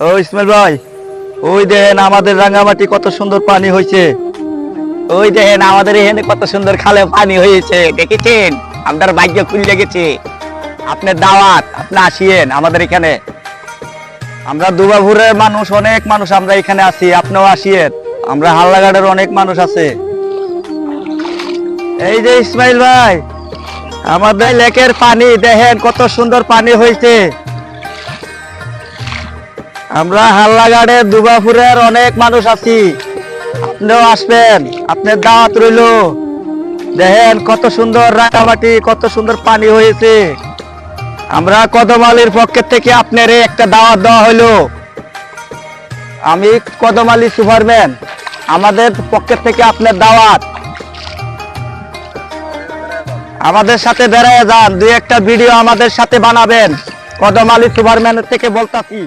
ও ইসমাইল ভাই, ওই দেখেন আমাদের রাঙ্গামাটি কত সুন্দর পানি হয়েছে। ওই দেখেন আমাদের এখানে কত সুন্দর খালে পানি হয়েছে, দেখেছেন? আপনার ভাগ্য খুলে গেছে। আপনার দাওয়াত, আপনি আসিয়েন আমাদের এখানে। আমরা দুবাপুরের মানুষ, অনেক মানুষ আমরা এখানে আছি, আপনিও আসিয়েন। আমরা হাল্লাঘাটের অনেক মানুষ আছে। এই যে ইসমাইল ভাই, আমাদের লেকের পানি দেখেন কত সুন্দর পানি হয়েছে। আমরা হাল্লাঘাটের দুবাপুরের অনেক মানুষ আছি, আপনিও আসবেন, আপনার দাওয়াত রইল। দেখেন কত সুন্দর রাঙ্গামাটি, কত সুন্দর পানি হয়েছে। আমরা কদমালির পক্ষের থেকে আপনার একটা দাওয়াত দেওয়া হলো। আমি কদমালি সুপারম্যান, আমাদের পক্ষের থেকে আপনার দাওয়াত। আমাদের সাথে বেড়ায় যান, দুই একটা ভিডিও আমাদের সাথে বানাবেন। কদমালি সুপারম্যানের থেকে বলতাছি।